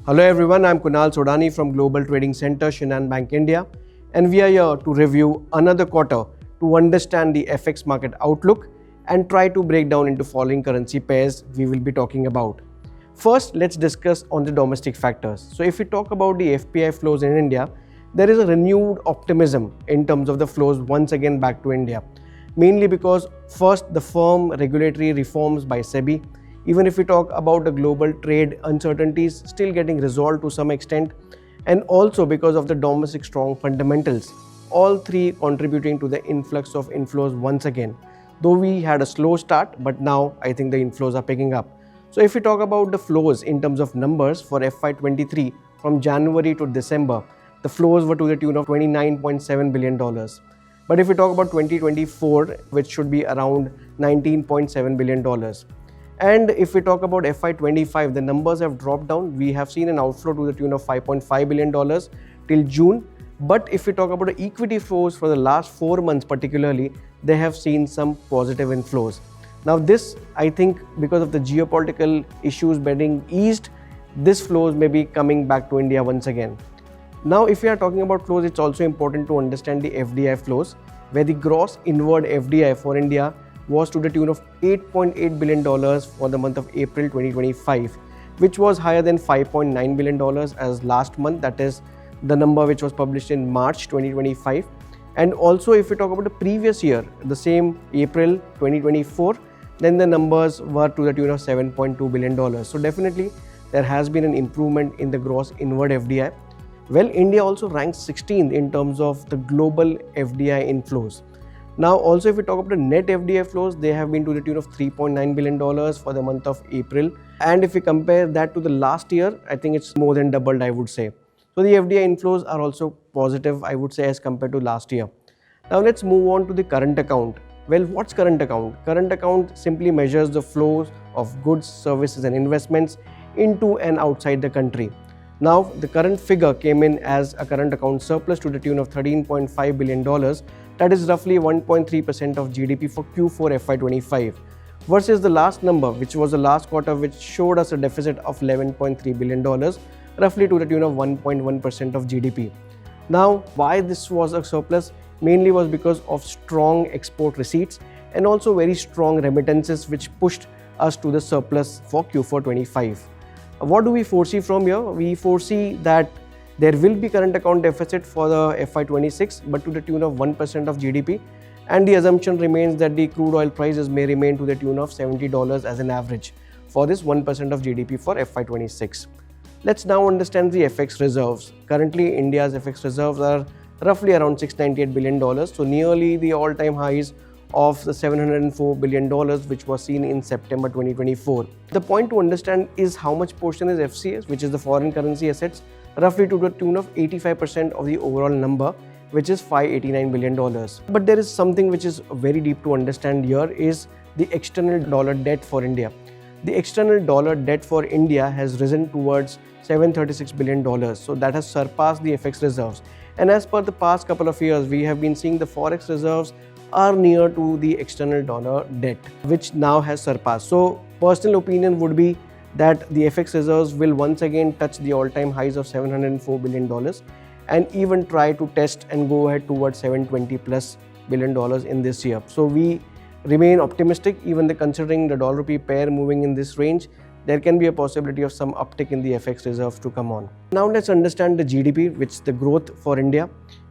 Hello everyone, I'm Kunal Sodhani from Global Trading Center, Shinhan Bank India, and we are here to review another quarter to understand the FX market outlook and try to break down into following currency pairs we will be talking about. First, let's discuss on the domestic factors. So if we talk about the FPI flows in India, there is a renewed optimism in terms of the flows once again back to India, mainly because first, the firm regulatory reforms by SEBI. Even if we talk about the global trade uncertainties still getting resolved to some extent, and also because of the domestic strong fundamentals, all three contributing to the influx of inflows once again. Though we had a slow start, but now I think the inflows are picking up. So if we talk about the flows in terms of numbers for FY23 from January to December, the flows were to the tune of $29.7 billion. But if we talk about 2024, which should be around $19.7 billion. And if we talk about FY25, the numbers have dropped down. We have seen an outflow to the tune of $5.5 billion till June. But if we talk about the equity flows for the last 4 months particularly, they have seen some positive inflows. Now this, I think, because of the geopolitical issues being eased, this flows may be coming back to India once again. Now if we are talking about flows, it's also important to understand the FDI flows, where the gross inward FDI for India was to the tune of $8.8 billion for the month of April 2025, which was higher than $5.9 billion as last month, that is the number which was published in March 2025. And also if we talk about the previous year, the same April 2024, then the numbers were to the tune of $7.2 billion. So definitely there has been an improvement in the gross inward FDI. Well, India also ranks 16th in terms of the global FDI inflows. Now also if we talk about the net FDI flows, they have been to the tune of $3.9 billion for the month of April. And if we compare that to the last year, I think it's more than doubled, I would say. So the FDI inflows are also positive, I would say, as compared to last year. Now let's move on to the current account. Well, what's current account? Current account simply measures the flows of goods, services and investments into and outside the country. Now the current figure came in as a current account surplus to the tune of $13.5 billion. That is roughly 1.3% of GDP for Q4 FY25 versus the last number, which was the last quarter, which showed us a deficit of $11.3 billion, roughly to the tune of 1.1% of GDP. Now, why this was a surplus? Mainly was because of strong export receipts and also very strong remittances, which pushed us to the surplus for Q4 25. What do we foresee from here? We foresee that there will be current account deficit for the FY26, but to the tune of 1% of GDP. And the assumption remains that the crude oil prices may remain to the tune of $70 as an average for this 1% of GDP for FY26. Let's now understand the FX reserves. Currently, India's FX reserves are roughly around $698 billion, so nearly the all-time highs of the $704 billion which was seen in September 2024. The point to understand is how much portion is FCS, which is the foreign currency assets, roughly to the tune of 85% of the overall number, which is $589 billion. But there is something which is very deep to understand here is the external dollar debt for India. The external dollar debt for India has risen towards $736 billion. So that has surpassed the FX reserves. And as per the past couple of years, we have been seeing the forex reserves are near to the external dollar debt, which now has surpassed. So personal opinion would be that the FX reserves will once again touch the all-time highs of $704 billion and even try to test and go ahead towards $720+ billion in this year. So we remain optimistic, even considering the dollar-rupee pair moving in this range. There can be a possibility of some uptick in the FX reserves to come on. Now let's understand the GDP, which is the growth for India.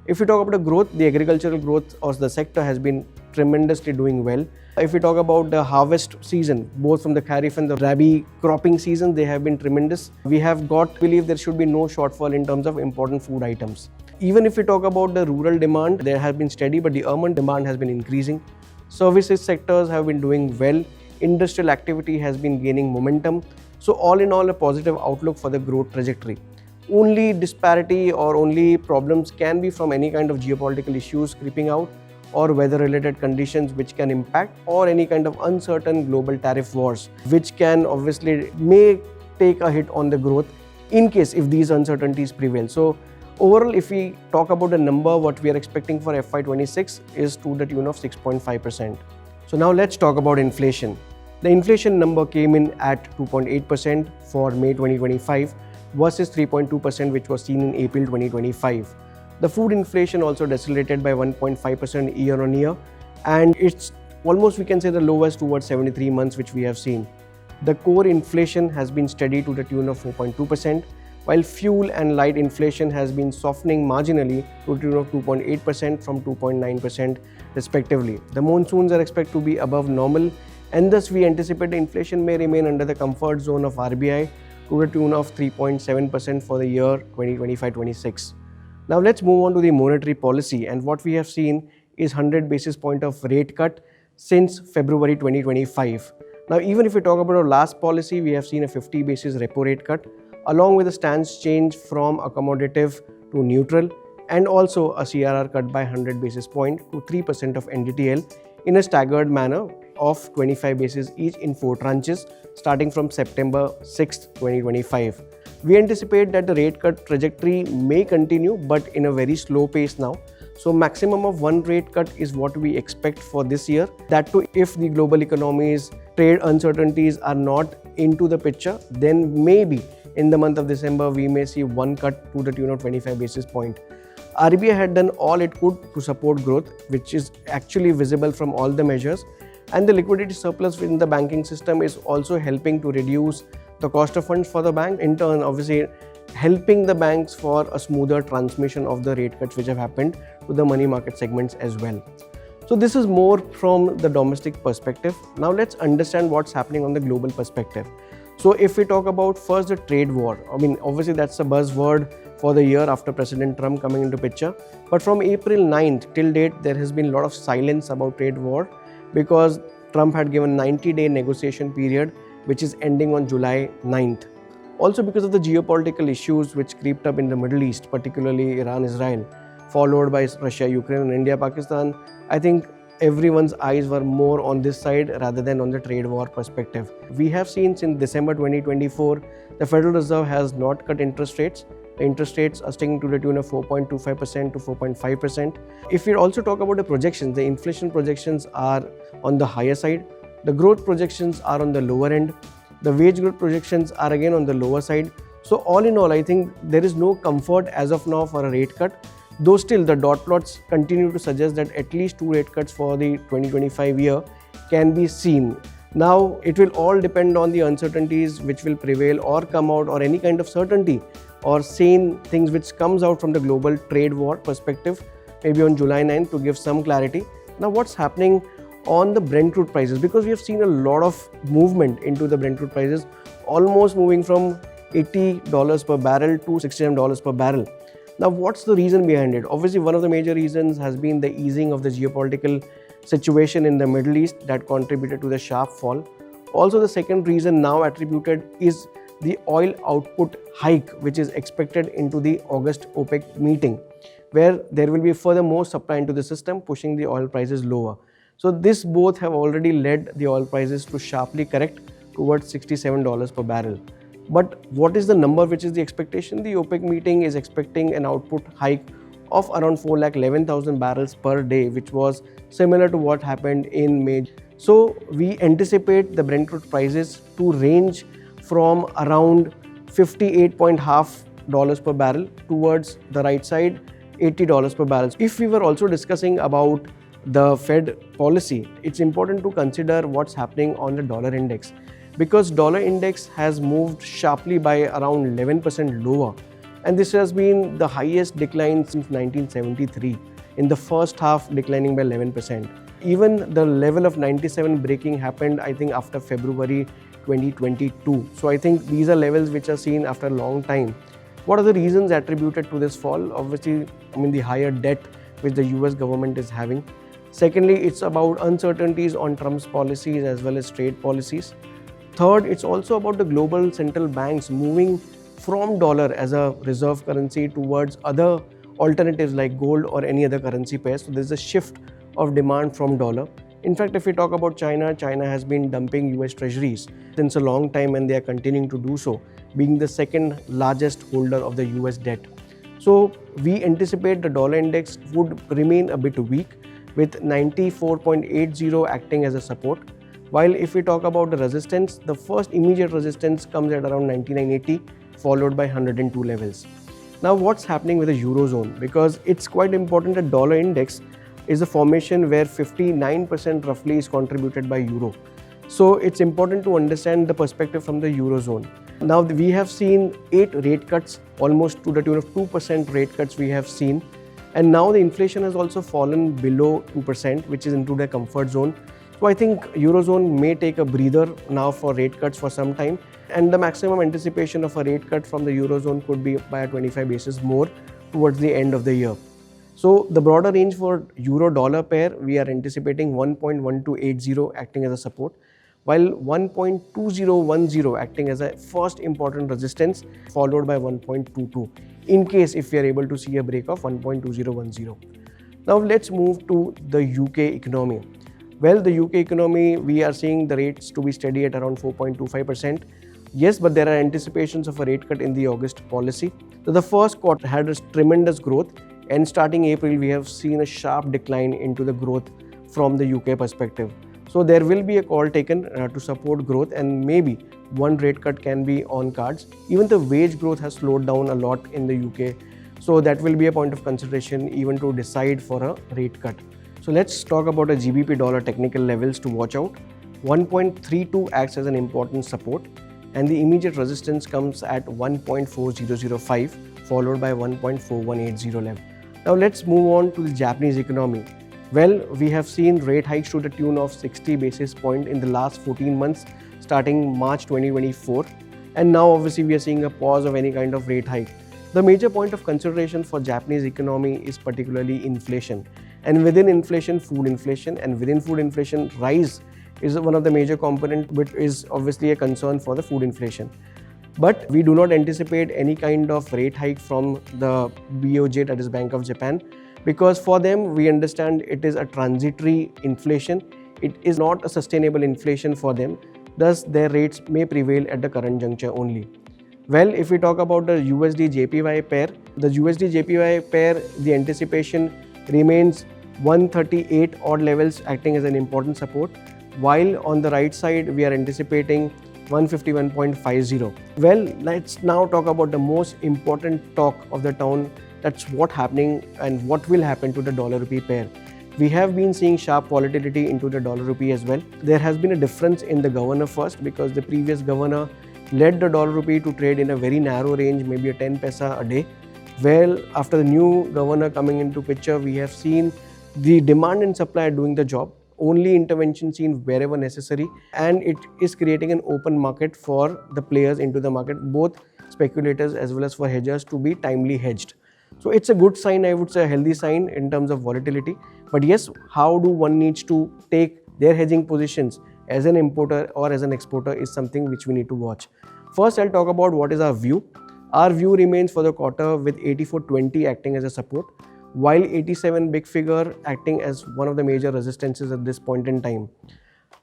If we talk about the growth, the agricultural growth of the sector has been tremendously doing well. If we talk about the harvest season, both from the Kharif and the Rabi cropping season, they have been tremendous. We have believe there should be no shortfall in terms of important food items. Even if we talk about the rural demand, there has been steady, but the urban demand has been increasing. Services sectors have been doing well. Industrial activity has been gaining momentum. So all in all, a positive outlook for the growth trajectory. Only disparity or only problems can be from any kind of geopolitical issues creeping out, or weather-related conditions which can impact, or any kind of uncertain global tariff wars, which can obviously may take a hit on the growth in case if these uncertainties prevail. So Overall, if we talk about the number, what we are expecting for FY26 is to the tune of 6.5%. So now let's talk about inflation. The inflation number came in at 2.8% for May 2025 versus 3.2% which was seen in April 2025. The food inflation also decelerated by 1.5% year on year, and it's almost, we can say, the lowest towards 73 months which we have seen. The core inflation has been steady to the tune of 4.2%, while fuel and light inflation has been softening marginally to the tune of 2.8% from 2.9% respectively. The monsoons are expected to be above normal, and thus we anticipate the inflation may remain under the comfort zone of RBI to the tune of 3.7% for the year 2025-26. Now let's move on to the monetary policy, and what we have seen is 100 basis point of rate cut since February 2025. Now even if we talk about our last policy, we have seen a 50 basis repo rate cut along with a stance change from accommodative to neutral, and also a CRR cut by 100 basis point to 3% of NDTL in a staggered manner of 25 basis each in 4 tranches starting from September 6, 2025. We anticipate that the rate cut trajectory may continue, but in a very slow pace now. So maximum of 1 rate cut is what we expect for this year. That too, if the global economy's trade uncertainties are not into the picture, then maybe in the month of December we may see 1 cut to the tune of 25 basis point. RBI had done all it could to support growth, which is actually visible from all the measures, and the liquidity surplus within the banking system is also helping to reduce the cost of funds for the bank, in turn obviously helping the banks for a smoother transmission of the rate cuts which have happened to the money market segments as well. So this is more from the domestic perspective. Now let's understand what's happening on the global perspective. So if we talk about first the trade war, I mean obviously that's a buzzword for the year after President Trump coming into picture. But from April 9th till date, there has been a lot of silence about trade war because Trump had given 90-day negotiation period which is ending on July 9th. Also because of the geopolitical issues which creeped up in the Middle East, particularly Iran-Israel, followed by Russia, Ukraine and India-Pakistan, I think everyone's eyes were more on this side rather than on the trade war perspective. We have seen since December 2024, the Federal Reserve has not cut interest rates. The interest rates are sticking to the tune of 4.25% to 4.5%. If we also talk about the projections, the inflation projections are on the higher side. The growth projections are on the lower end. The wage growth projections are again on the lower side. So all in all, I think there is no comfort as of now for a rate cut. Though still the dot plots continue to suggest that at least 2 rate cuts for the 2025 year can be seen. Now it will all depend on the uncertainties which will prevail or come out, or any kind of certainty or sane things which comes out from the global trade war perspective, maybe on July 9th to give some clarity. Now what's happening on the Brent crude prices, because we have seen a lot of movement into the Brent crude prices, almost moving from $80 per barrel to $67 per barrel. Now what's the reason behind it? Obviously one of the major reasons has been the easing of the geopolitical situation in the Middle East that contributed to the sharp fall. Also the second reason now attributed is the oil output hike which is expected into the August OPEC meeting, where there will be further more supply into the system pushing the oil prices lower. So this both have already led the oil prices to sharply correct towards $67 per barrel. But what is the number which is the expectation? The OPEC meeting is expecting an output hike of around 411,000 barrels per day, which was similar to what happened in May. So we anticipate the Brent crude prices to range from around $58.5 per barrel towards the right side, $80 per barrel. If we were also discussing about the Fed policy, it's important to consider what's happening on the dollar index, because dollar index has moved sharply by around 11% lower, and this has been the highest decline since 1973, in the first half declining by 11%. Even the level of 97 breaking happened, I think, after February 2022. So I think these are levels which are seen after a long time. What are the reasons attributed to this fall? Obviously, the higher debt which the US government is having. Secondly, it's about uncertainties on Trump's policies as well as trade policies. Third, it's also about the global central banks moving from dollar as a reserve currency towards other alternatives like gold or any other currency pairs. So there's a shift of demand from dollar. In fact, if we talk about China, China has been dumping US treasuries since a long time, and they are continuing to do so, being the second largest holder of the US debt. So we anticipate the dollar index would remain a bit weak with 94.80 acting as a support. While if we talk about the resistance, the first immediate resistance comes at around 99.80 followed by 102 levels. Now what's happening with the Eurozone? Because it's quite important that dollar index is a formation where 59% roughly is contributed by euro. So it's important to understand the perspective from the Eurozone. Now we have seen 8 rate cuts, almost to the tune of 2% rate cuts we have seen. And now the inflation has also fallen below 2%, which is into the comfort zone. So I think Eurozone may take a breather now for rate cuts for some time. And the maximum anticipation of a rate cut from the Eurozone could be by 25 basis more towards the end of the year. So the broader range for euro-dollar pair, we are anticipating 1.1280 acting as a support, while 1.2010 acting as a first important resistance, followed by 1.22 in case if we are able to see a break of 1.2010. Now let's move to the UK economy. Well, the UK economy, we are seeing the rates to be steady at around 4.25%. Yes, but there are anticipations of a rate cut in the August policy. So the first quarter had a tremendous growth, and starting April, we have seen a sharp decline into the growth from the UK perspective. So there will be a call taken to support growth, and maybe one rate cut can be on cards. Even the wage growth has slowed down a lot in the UK. So that will be a point of consideration even to decide for a rate cut. So let's talk about a GBP dollar technical levels to watch out. 1.32 acts as an important support, and the immediate resistance comes at 1.4005 followed by 1.4180 level. Now let's move on to the Japanese economy. Well, we have seen rate hikes to the tune of 60 basis points in the last 14 months starting March 2024, and now obviously we are seeing a pause of any kind of rate hike. The major point of consideration for Japanese economy is particularly inflation, and within inflation, food inflation, and within food inflation, rice is one of the major component, which is obviously a concern for the food inflation. But we do not anticipate any kind of rate hike from the BOJ, that is Bank of Japan, because for them we understand it is a transitory inflation. It is not a sustainable inflation for them. Thus their rates may prevail at the current juncture only. Well, if we talk about the USD JPY pair, the USD JPY pair, the anticipation remains 138 odd levels acting as an important support, while on the right side we are anticipating 151.50. Well, let's now talk about the most important talk of the town. That's what's happening and what will happen to the dollar rupee pair. We have been seeing sharp volatility into the dollar rupee as well. There has been a difference in the governor first, because the previous governor led the dollar rupee to trade in a very narrow range, maybe a 10 paisa a day. Well, after the new governor coming into picture, we have seen the demand and supply doing the job. Only intervention seen wherever necessary, and it is creating an open market for the players into the market, both speculators as well as for hedgers, to be timely hedged. So it's a good sign, I would say a healthy sign in terms of volatility. But yes, how do one needs to take their hedging positions as an importer or as an exporter is something which we need to watch. First, I'll talk about what is our view. Our view remains for the quarter with 84.20 acting as a support, while 87 big figure acting as one of the major resistances at this point in time.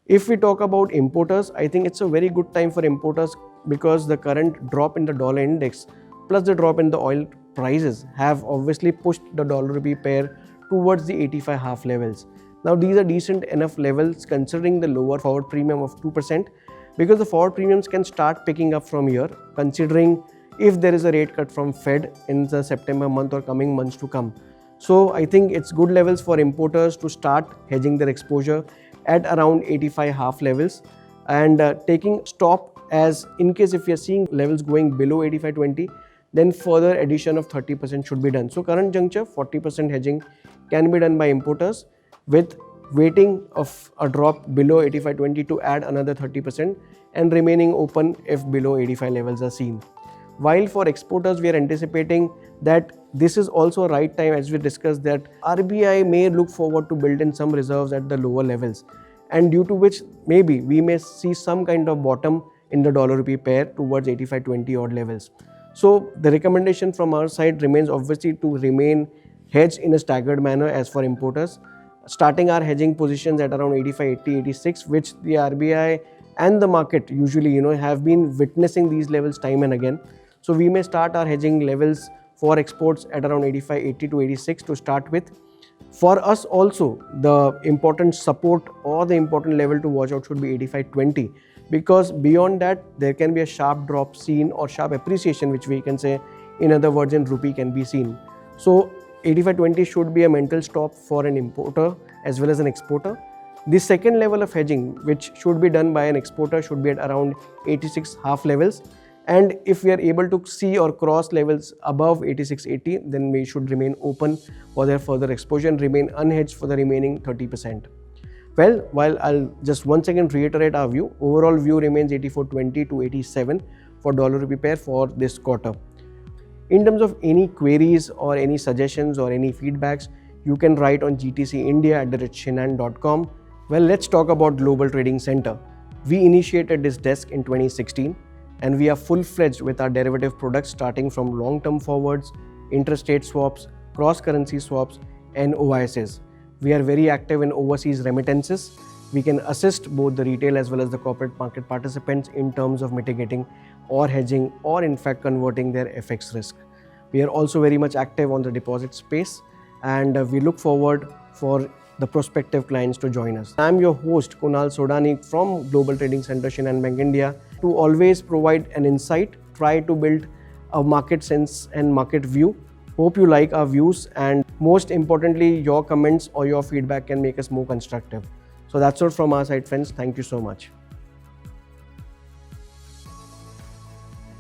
If we talk about importers, I think it's a very good time for importers, because the current drop in the dollar index plus the drop in the oil prices have obviously pushed the dollar rupee pair towards the 85.5 levels. Now these are decent enough levels considering the lower forward premium of 2%, because the forward premiums can start picking up from here, considering if there is a rate cut from Fed in the September month or coming months to come. So I think it's good levels for importers to start hedging their exposure at around 85.5 levels, and taking stop as in case if we are seeing levels going below 85.20, then further addition of 30% should be done. So current juncture 40% hedging can be done by importers, with waiting of a drop below 85.20 to add another 30% and remaining open if below 85 levels are seen. While for exporters, we are anticipating that this is also a right time, as we discussed, that RBI may look forward to build in some reserves at the lower levels, and due to which maybe we may see some kind of bottom in the dollar rupee pair towards 85.20 odd levels. So the recommendation from our side remains obviously to remain hedged in a staggered manner as for importers, starting our hedging positions at around 85, 80, 86, which the RBI and the market usually have been witnessing these levels time and again. So we may start our hedging levels for exports at around 85.80 to 86 to start with. For us also, the important support or the important level to watch out should be 85.20, because beyond that there can be a sharp drop seen or sharp appreciation, which we can say, in other words, in rupee can be seen. So 85.20 should be a mental stop for an importer as well as an exporter. The second level of hedging, which should be done by an exporter, should be at around 86 half levels. And if we are able to see or cross levels above 86.80, then we should remain open for their further exposure and remain unhedged for the remaining 30%. Well, while I'll just once again reiterate our view, overall view remains 84.20 to 87 for dollar rupee pair for this quarter. In terms of any queries or any suggestions or any feedbacks, you can write on gtcindia@shinhan.com. Well, let's talk about Global Trading Center. We initiated this desk in 2016 and we are full-fledged with our derivative products starting from long-term forwards, interest rate swaps, cross-currency swaps and OISs. We are very active in overseas remittances. We can assist both the retail as well as the corporate market participants in terms of mitigating or hedging or in fact converting their FX risk. We are also very much active on the deposit space, and we look forward for the prospective clients to join us. I am your host Kunal Sodhani from Global Trading Center, Shinhan Bank India. To always provide an insight, try to build a market sense and market view. Hope you like our views, and most importantly, your comments or your feedback can make us more constructive. So that's all from our side, friends. Thank you so much.